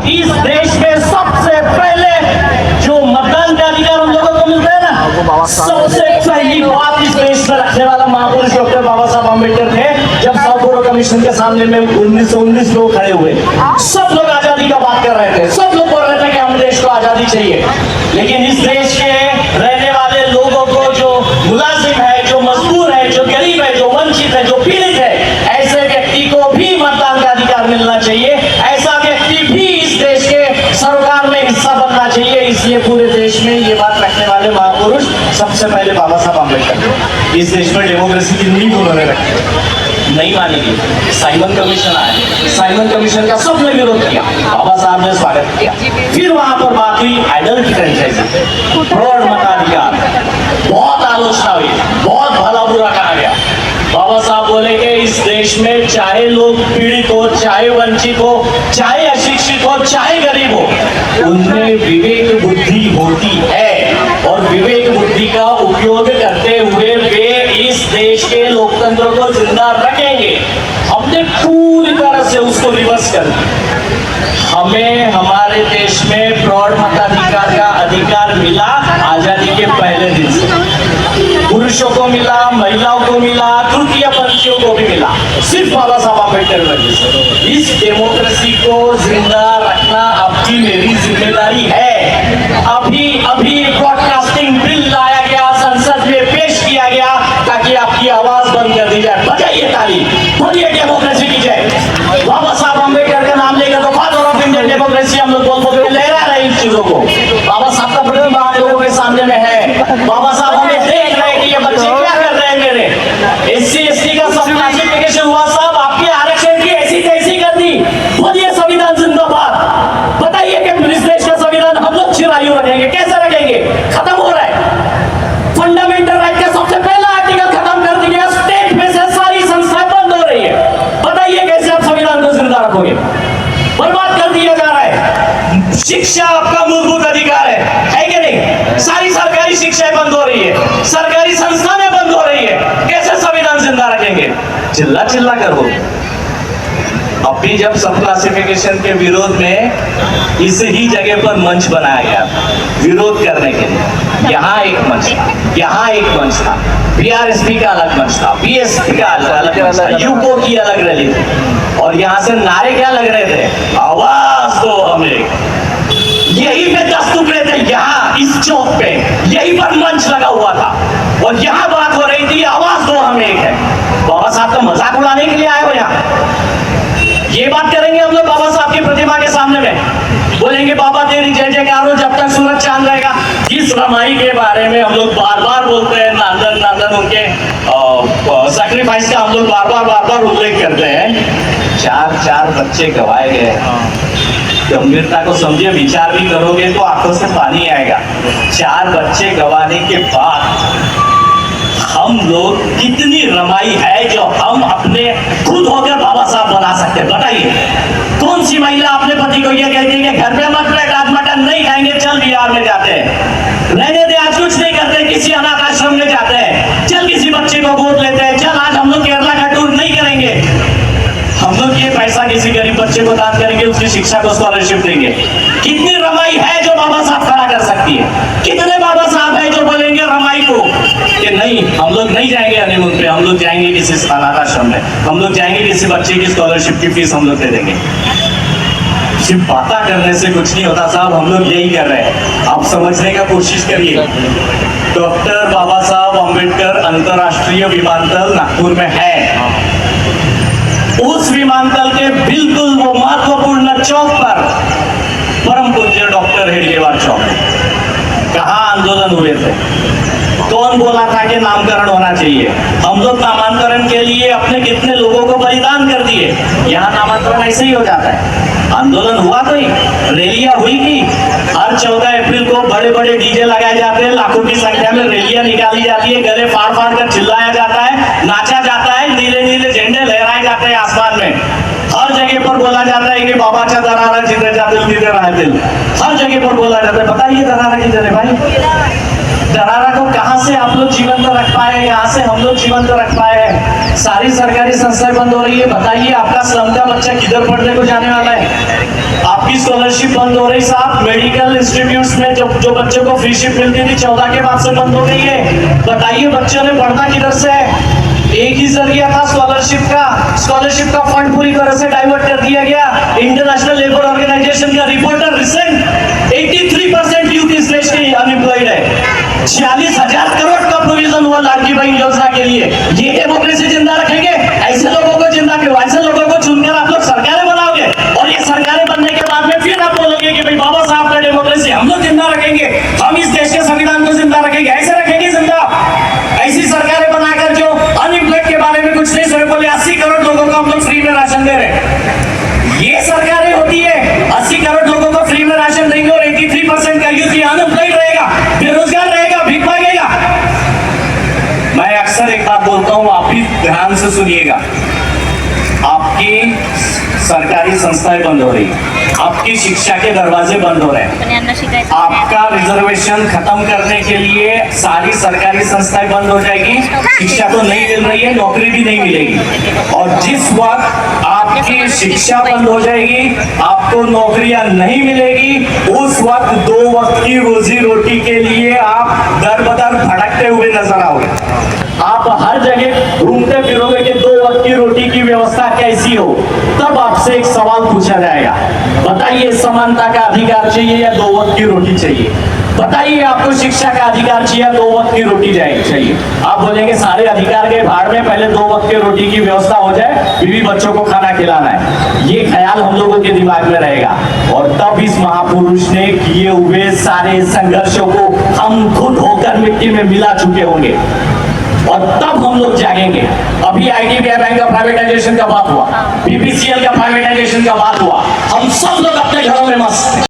इस देश में सबसे पहले जो मतदान का अधिकार हम लोगों को मिलता है ना, सबसे पहली बात इस देश में रखने वाला महापुरुष डॉक्टर बाबा साहब अम्बेडकर थे। जब साउथ बोरो कमीशन के सामने में 1919 लोग खड़े हुए, सब लोग आजादी का बात कर रहे थे, सब लोग बोल रहे थे कि हम देश को आजादी चाहिए। लेकिन इस देश के रहने वाले लोगों को, जो मुलाजिम है, जो मजदूर है, जो गरीब है, जो वंचित है, जो पीड़ित है, ऐसे व्यक्ति को भी मतदान का अधिकार मिलना चाहिए। ऐसा व्यक्ति भी इस देश के सरकार में हिस्सा बनना चाहिए। इसलिए पूरे देश में ये बात रखने वाले महापुरुष सबसे पहले बाबा साहब अम्बेडकर। इस देश में डेमोक्रेसी की नींव उन्होंने रखी, नहीं मानेगी। साइमन कमीशन आया, साइमन कमीशन का सबने विरोध किया, बाबा साहब ने स्वागत किया। फिर वहां पर बात हुई एडल्ट फ्रेंचाइजी, प्रौढ़ मताधिकार, बहुत आलोचना हुई, बहुत भला बुरा कहा गया। बाबा साहब बोले कि इस देश में चाहे लोग पीड़ित हो, चाहे वंचित हो, चाहे अशिक्षित हो, चाहे गरीब हो, उनमें विवेक बुद्धि होती है और विवेक बुद्धि का उपयोग करते हुए वे इस देश के लोकतंत्र को जिंदा रखेंगे। हमने पूरी तरह से उसको रिवर्स कर दिया। हमें हमारे देश में प्रौढ़ मताधिकार का अधिकार मिला आजादी के पहले दिन से। पुरुषों को मिला, महिलाओं को मिला, तृतीय पंथियों को भी मिला, सिर्फ बाबा साहब अम्बेडकर की वजह से। इस डेमोक्रेसी को जिंदा रखना आपकी मेरी जिम्मेदारी है। अभी अभी ब्रॉडकास्टिंग बिल लाया गया, संसद में पेश किया गया ताकि आपकी आवाज बंद कर दी जाए। बजाइए ताली, बोलिए डेमोक्रेसी की जय। बाबा साहब अम्बेडकर का नाम लेकर तो फादर ऑफ इंडियन डेमोक्रेसी हम लोग बोल लहरा रहे इन चीजों को। बाबा साहब का प्रतिमा आप लोगों के सामने में है। बाबा साहब हमें देख रहे हैं कि ये बच्चे क्या कर रहे हैं। मेरे SC/ST का सब क्लासिफिकेशन हुआ, साहब आपके आरक्षण की ऐसी तैसी कर दी। बोलिए संविधान जिंदाबाद। बताइए कि इस देश का संविधान हम लोग चिरायु रखेंगे, कैसे रखेंगे? खत्म हो रहा है। फंडामेंटल राइट का सबसे पहला आर्टिकल खत्म कर दिया, स्टेट में से सारी संस्थाएं बंद हो रही है। बताइए कैसे आप संविधान को जिंदा रखोगे? बर्बाद कर दिया जा रहा है। शिक्षा आपका मूलभूत अधिकार है कि नहीं? सारी सरकारी शिक्षाएं बंद हो रही है, सरकारी संस्थाएं बंद हो रही है, कैसे संविधान जिंदा रखेंगे? चिल्ला चिल्ला कर बोल। अभी जब सब क्लासिफिकेशन के विरोध में इस ही जगह पर मंच बनाया गया विरोध करने के लिए, यहाँ एक मंच था, यहाँ एक मंच था, BRSP का अलग मंच था, BSP का अलग मंच था, यूको की अलग रैली थी। और यहाँ से नारे क्या लग रहे थे? आवाज दो हमें। यही पे 10 टुकड़े थे, यहाँ इस चौक पे यही पर मंच लगा हुआ था और यहाँ बात हो रही थी आवाज दो हमें एक है। बाबा साहब का मजाक उड़ाने के लिए आए हो यहाँ? ये बात करेंगे हम लोग बाबा साहब की प्रतिमा के सामने में, बोलेंगे बाबा तेरी जय जयकार हो जब तक सूरज चांद रहेगा। इस रमाई के बारे में हम लोग बार बार बोलते हैं, नांदन नांदन उनके सैक्रिफाइस का हम लोग बार बार उल्लेख करते हैं। 4 बच्चे गवाए गए। गंभीरता को समझिए, विचार भी करोगे तो आंखों से पानी आएगा। 4 बच्चे गंवाने के बाद हम लोग कितनी रमाई है जो हम अपने खुद होकर बाबा साहब बना सकते हैं? बताइए कौन सी महिला अपने पति को ये कहती है कि घर पे मत बैठ, आज मटन नहीं खाएंगे, चल बिहार में जाते हैं, रहने दे आज कुछ नहीं करते, किसी अनाथ आश्रम में जाते हैं, चल किसी बच्चे को गोद लेते हैं, चल आज हम लोग केरला का टूर नहीं करेंगे, हम लोग ये पैसा किसी गरीब बच्चे को दान करेंगे, उसकी शिक्षा को स्कॉलरशिप देंगे। कितनी रमाई है जो बाबा साहब खड़ा कर सकती है? कितने बाबा साहब है जो बोलेंगे रमाई को कि नहीं हम लोग नहीं जाएंगे हनीमून पे, हम लोग जाएंगे किसी अनाथ आश्रम में, हम लोग जाएंगे किसी बच्चे की स्कॉलरशिप की फीस हम लोग दे देंगे। सिर्फ बातें करने से कुछ नहीं होता साहब, हम लोग यही कर रहे हैं। आप समझने का कोशिश करिए। डॉक्टर बाबा साहब अम्बेडकर अंतरराष्ट्रीय विमानतल नागपुर में है। उस विमानतल के बिल्कुल वो महत्वपूर्ण चौक पर परम पूज्य डॉक्टर हेडगेवार चौक, कहाँ आंदोलन हुए थे? कौन बोला था कि नामकरण होना चाहिए? हम लोग नामांतरण के लिए अपने कितने लोगों को बलिदान कर दिए। यहाँ नामांतरण ऐसे ही हो जाता है। आंदोलन हुआ तो ही, रैलियां हुई थी। हर 14 अप्रैल को बड़े बड़े डीजे लगाए जाते हैं, लाखों की संख्या में रैलियां निकाली जाती है, गले फाड़ फाड़ कर चिल्लाया जाता है, नाचा जाता है, नीले नीले झंडे लहराए जाते हैं आसमान में। हर जगह पर बोला जाता है कि बाबाच्या दरारा जिथे जातील तिथे राहतील। हर जगह पर बोला जाता है। बताइए दरारा किधर है भाई? दरारा को कहां से आप लोग जीवंत रख पाए? यहाँ से हम लोग जीवंत रख पाए हैं। सारी सरकारी संस्थाएं बंद हो रही है। बताइए आपका स्लम का बच्चा किधर पढ़ने को जाने वाला है? आपकी स्कॉलरशिप बंद हो रही साहब। मेडिकल इंस्टीट्यूट्स में जो बच्चों को फ्री शिप मिलती थी 14 के बाद से बंद हो गई है। बताइए बच्चों ने पढ़ना किधर से है? एक ही जरिया था स्कॉलरशिप का फंड पूरी तरह से डाइवर्ट कर दिया गया। इंटरनेशनल लेबर ऑर्गेनाइजेशन का रिपोर्टर रिसेंट 83% यूथ इस देश के अनएम्प्लॉयड है। 46,000 करोड़ का प्रोविजन हुआ लाडली बहन योजना के लिए। ये डेमोक्रेसी जिंदा रखेंगे? ऐसे लोगों को जिंदा क्यों? ऐसे लोगों को चुनकर आप लोग सरकारें बनाओगे और ये सरकारें बनने के बाद में फिर आप बोलोगे कि भाई बाबा साहब का डेमोक्रेसी हम लोग जिंदा रखेंगे, हम इस देश के संविधान को जिंदा रखेंगे। ऐसे रखेंगे जिंदा? ऐसी सरकारें बनाकर जो अनएम्प्लॉयड के बारे में कुछ नहीं सोचे, बोले 80 करोड़ लोगों को हम लोग फ्री में राशन दे रहे। ये सरकारें होती है 80 करोड़ लोगों को फ्री में राशन देंगे और 83% का यूथ अनएम्प्लॉयड रहेगा, बेरोजगार रहेगा, भीख मांगेगा। मैं अक्सर एक बात बोलता हूं, आप भी ध्यान से सुनिएगा। आपकी सरकारी संस्थाएं बंद हो रही है, आपकी शिक्षा के दरवाजे बंद हो रहे हैं, आपका रिजर्वेशन खत्म करने के लिए सारी सरकारी संस्थाएं बंद हो जाएगी, शिक्षा तो नहीं मिल रही है, नौकरी भी नहीं मिलेगी। और जिस वक्त आपकी शिक्षा बंद हो जाएगी, आपको नौकरियां नहीं मिलेगी, उस वक्त 2 वक्त की रोजी रोटी के लिए आप दर बदर भटकते हुए नजर आओगे। आप हर जगह घूमते फिरोगे कि 2 वक्त की रोटी की व्यवस्था कैसी हो। तब आपसे एक सवाल पूछा जाएगा, बताइए समानता का अधिकार चाहिए या 2 वक्त की रोटी चाहिए? बताइए आपको शिक्षा का अधिकार चाहिए या 2 वक्त की रोटी चाहिए? आप बोलेंगे सारे अधिकार के भाड़ में, पहले 2 वक्त की रोटी की व्यवस्था हो जाए, बीवी बच्चों को खाना खिलाना है। ये ख्याल हम लोगों के दिमाग में रहेगा और तब इस महापुरुष ने किए हुए सारे संघर्षों को हम खुद होकर मिट्टी में मिला चुके होंगे और तब हम लोग जागेंगे। अभी आईडीबीआई बैंक का प्राइवेटाइजेशन का बात हुआ, बीपीसीएल का प्राइवेटाइजेशन का बात हुआ, हम सब लोग अपने